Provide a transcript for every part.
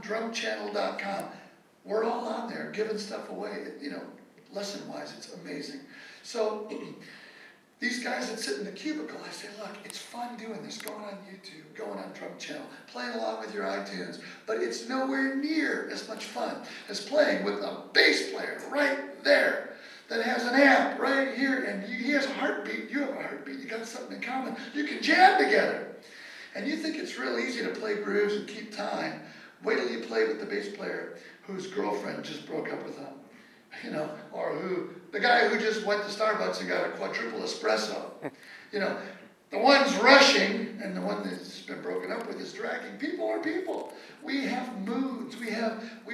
drumchannel.com. We're all on there giving stuff away, lesson-wise, it's amazing. So these guys that sit in the cubicle, I say, look, it's fun doing this, going on YouTube, going on Drum Channel, playing along with your iTunes, but it's nowhere near as much fun as playing with a bass player right there that has an amp right here, and he has a heartbeat, you have a heartbeat, you got something in common, you can jam together. And you think it's real easy to play grooves and keep time. Wait till you play with the bass player whose girlfriend just broke up with him. Or the guy who just went to Starbucks and got a quadruple espresso. The one's rushing and the one that's been broken up with is dragging. People are people. We have moods. We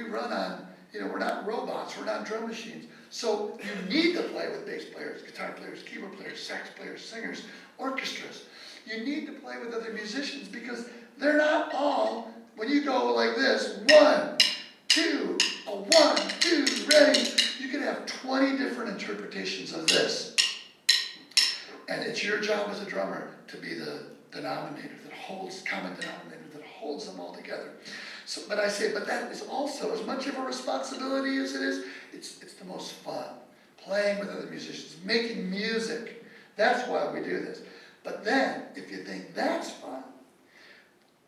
run on, we're not robots. We're not drum machines. So you need to play with bass players, guitar players, keyboard players, sax players, singers, orchestras. You need to play with other musicians because they're not all, when you go like this, 1, 2, 1, 2, ready. You can have 20 different interpretations of this. And it's your job as a drummer to be the denominator that holds, common denominator that holds them all together. So, but that is also as much of a responsibility as it is, it's the most fun. Playing with other musicians, making music. That's why we do this. But then, if you think that's fun,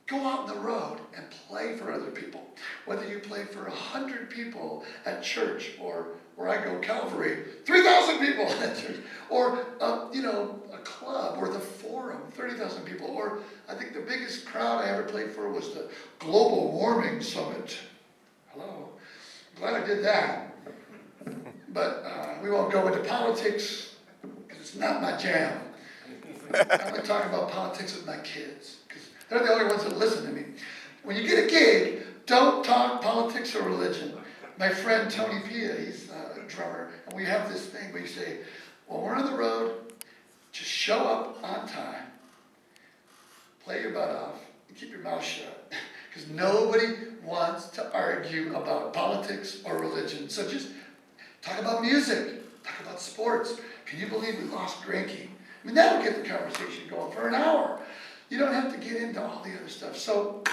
go out on the road and play for other people. Whether you play for 100 people at church, or where I go, Calvary, 3,000 people at church, or a club, or the Forum, 30,000 people, or I think the biggest crowd I ever played for was the Global Warming Summit. Hello, glad I did that. But we won't go into politics because it's not my jam. I'm going to talk about politics with my kids, because they're the only ones that listen to me. When you get a gig, don't talk politics or religion. My friend Tony Pia, he's a drummer, and we have this thing where you say, when we're on the road, just show up on time, play your butt off, and keep your mouth shut. Because nobody wants to argue about politics or religion. So just talk about music, talk about sports. Can you believe we lost Greinke? I mean, that'll get the conversation going for an hour. You don't have to get into all the other stuff. So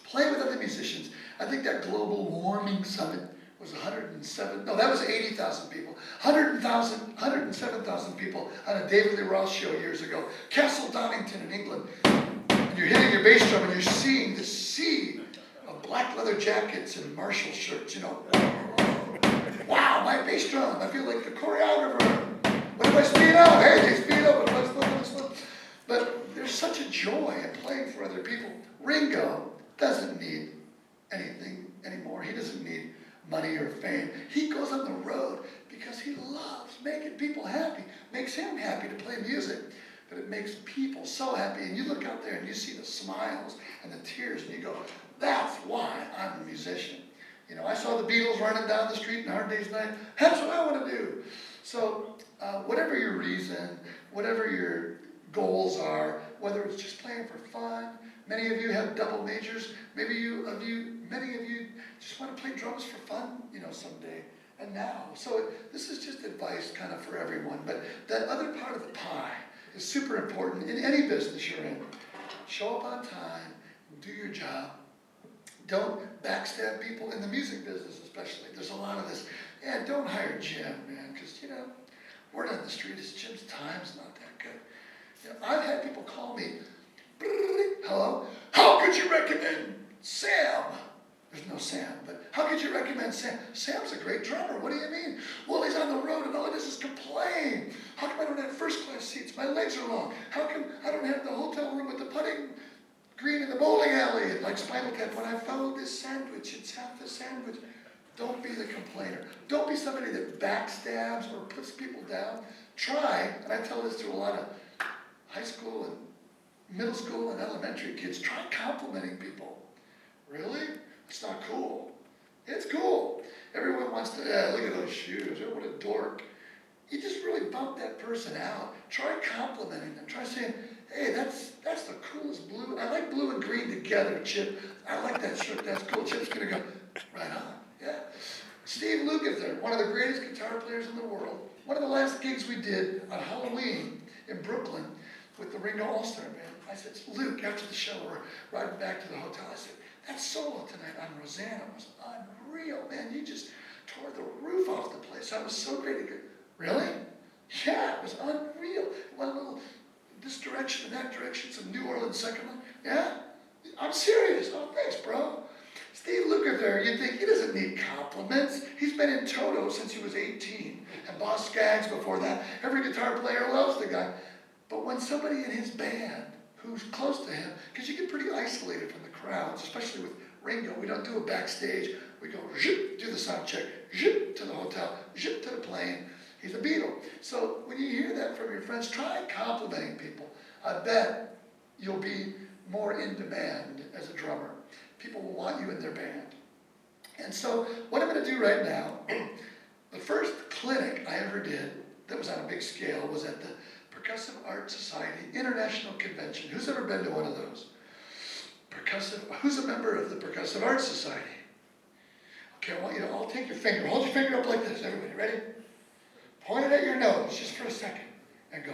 play with other musicians. I think that Global Warming Summit was 80,000 people. 107,000 people on a David Lee Roth show years ago. Castle Donington in England. And you're hitting your bass drum and you're seeing this sea of black leather jackets and Marshall shirts, Wow, my bass drum. I feel like the choreographer. But if I speed up, hey, they speed up. But there's such a joy in playing for other people. Ringo doesn't need anything anymore. He doesn't need money or fame. He goes on the road because he loves making people happy. Makes him happy to play music, but it makes people so happy. And you look out there and you see the smiles and the tears and you go, that's why I'm a musician. I saw the Beatles running down the street in Hard Day's Night. That's what I want to do. So whatever your reason, whatever your goals are, whether it's just playing for fun, many of you have double majors, many of you just want to play drums for fun, someday and now. So this is just advice kind of for everyone, but that other part of the pie is super important in any business you're in. Show up on time, do your job. Don't backstab people in the music business especially. There's a lot of this, don't hire Jim, man, because, word on the street is Jim's time's not that good. I've had people call me, hello, how could you recommend Sam? There's no Sam, but how could you recommend Sam? Sam's a great drummer, what do you mean? Well, he's on the road and all he does is complain. How come I don't have first class seats? My legs are long. How come I don't have the hotel room with the putting green in the bowling alley? Like Spinal Tap, when I found this sandwich, it's half the sandwich. Don't be the complainer. Don't be somebody that backstabs or puts people down. Try, and I tell this to a lot of high school and middle school and elementary kids, try complimenting people. Really? It's not cool. It's cool. Everyone wants to, look at those shoes, oh, what a dork. You just really bump that person out. Try complimenting them. Try saying, hey, that's the coolest blue. I like blue and green together, Chip. I like that shirt. That's cool. Chip's going to go, right on. Yeah. Steve Lukather, one of the greatest guitar players in the world. One of the last gigs we did on Halloween in Brooklyn with the Ringo All-Star Band. I said, Luke, after the show, we're riding back to the hotel. I said, That solo tonight on Rosanna was unreal, man. You just tore the roof off the place. That was so great. Really? Yeah, it was unreal. One little this direction and that direction, some New Orleans second line. Yeah? I'm serious. Oh, thanks, bro. Steve Lukather, you'd think he doesn't need compliments. He's been in Toto since he was 18. And Boss Skaggs before that. Every guitar player loves the guy. But when somebody in his band who's close to him, because you get pretty isolated from the crowds, especially with Ringo, we don't do it backstage. We go, zhip, do the sound check, zhip, to the hotel, zhip, to the plane. He's a Beatle. So when you hear that from your friends, try complimenting people. I bet you'll be more in demand as a drummer. People will want you in their band. And so what I'm going to do right now, the first clinic I ever did that was on a big scale was at the Percussive Art Society International Convention. Who's ever been to one of those? Who's a member of the Percussive Art Society? Okay, I want you to all take your finger. Hold your finger up like this, everybody. Ready? Point it at your nose just for a second and go.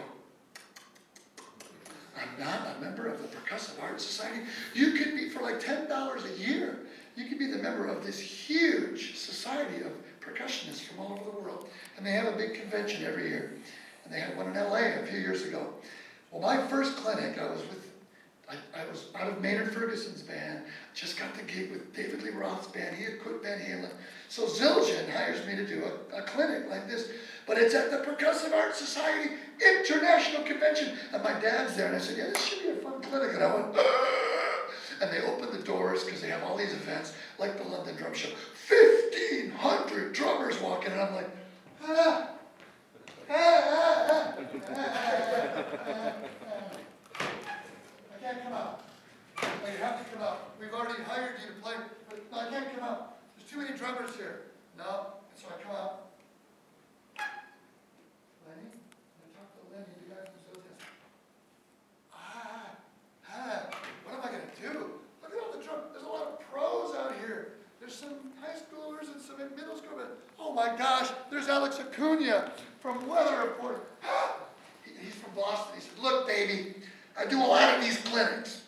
I'm not a member of the Percussive Art Society. You could be, for like $10 a year, you could be the member of this huge society of percussionists from all over the world. And they have a big convention every year. And they had one in LA a few years ago. Well, my first clinic, I was out of Maynard Ferguson's band, just got the gig with David Lee Roth's band. He had quit Van Halen. So Zildjian hires me to do a clinic like this. But it's at the Percussive Art Society International Convention. And my dad's there, and I said, yeah, this should be a fun clinic. And I went, and they opened the doors, because they have all these events, like the London Drum Show. 1,500 drummers walking, and I'm like, I can't come out. No, you have to come out. We've already hired you to play. But no, I can't come out. There's too many drummers here. No, and so I come out. Lenny? I talked to Lenny, the guy from Zildjian. What am I going to do? Look at all the drummers. There's a lot of pros out here. There's some high schoolers and some in middle school. But, oh my gosh, there's Alex Acuna from Weather Report. He's from Boston. He said, look, baby, I do a lot of these clinics.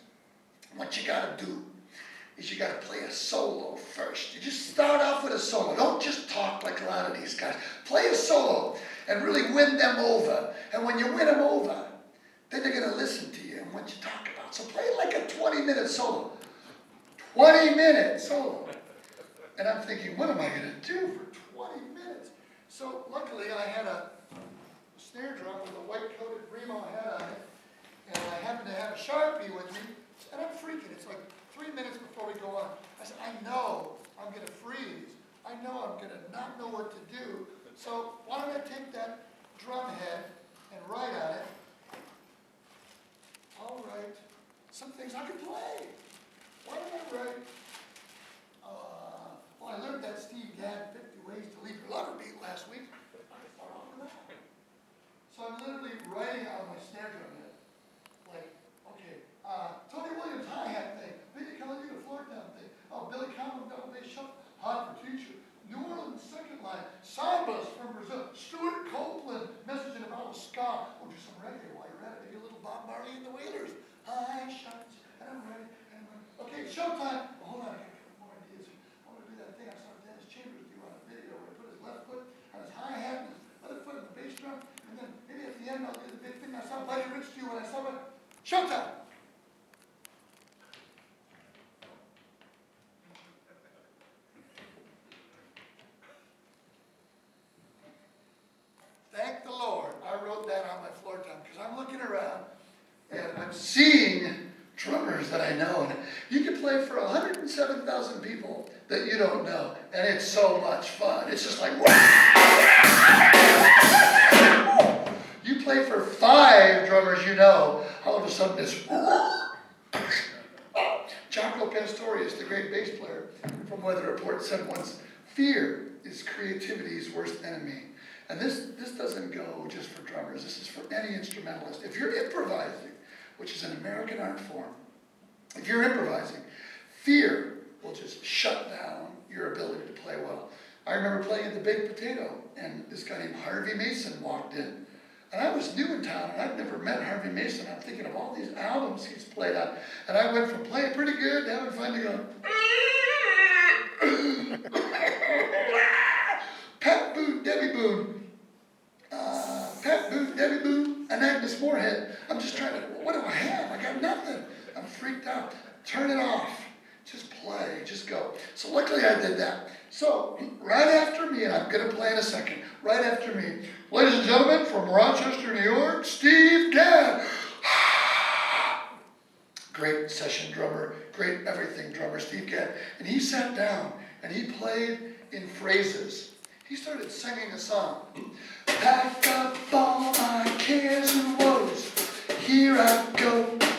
What you got to do is you got to play a solo first. You just start off with a solo. Don't just talk like a lot of these guys. Play a solo and really win them over. And when you win them over, then they're going to listen to you and what you talk about. So play like a 20-minute solo. 20-minute solo. And I'm thinking, what am I going to do for 20 minutes? So luckily I had a snare drum with a white-coated Remo head on it. And I happened to have a Sharpie with me. And I'm freaking. It's like 3 minutes before we go on. I said, I know I'm going to freeze. I know I'm going to not know what to do. So why don't I take that drum head and write on it? I'll write some things I can play. Why don't I write? Well, I learned that Steve Gadd 50 Ways to Leave Your Lover beat last week. I can start off with that. So I'm literally writing on my snare drum head. Like, okay, Tony Williams hi-hat thing, Vinnie Colaiuta floor down thing, Billy Conlon double bass shuffle, Hot for Teacher, New Orleans second line, Sambas from Brazil, Stuart Copeland, messaging about ska. We'll do some reggae while you're at it. Maybe a little Bob Marley and the Wailers. Hi, shots, and I'm ready. And I'm ready. Okay, showtime. Oh, hold on, I got a couple more ideas. I want to do that thing I saw Dennis Chambers do on a video where he put his left foot on his hi-hat and his other foot on the bass drum, and then maybe at the end I'll do the big thing I saw Buddy Rich do when I saw it. Showtime! Thank the Lord I wrote that on my floor drum, because I'm looking around and I'm seeing drummers that I know. And you can play for 107,000 people that you don't know, and it's so much fun. It's just like, you play for 5 drummers you know, all of a sudden it's Jaco Pastorius, the great bass player from Weather Report, said once, fear is creativity's worst enemy. And this doesn't go just for drummers. This is for any instrumentalist. If you're improvising, which is an American art form, if you're improvising, fear will just shut down your ability to play well. I remember playing at the Baked Potato, and this guy named Harvey Mason walked in. And I was new in town, and I'd never met Harvey Mason. I'm thinking of all these albums he's played on. And I went from playing pretty good to having fun to go, Boone, Pat Boone, Debbie Boone, and Agnes Moorehead. I'm just trying to, what do I have? I got nothing. I'm freaked out. Turn it off. Just play, just go. So luckily I did that. So right after me, and I'm going to play in a second, right after me, ladies and gentlemen, from Rochester, New York, Steve Gadd. Great session drummer, great everything drummer, Steve Gadd. And he sat down and he played in phrases. He started singing a song. Pack up all my cares and woes, here I go.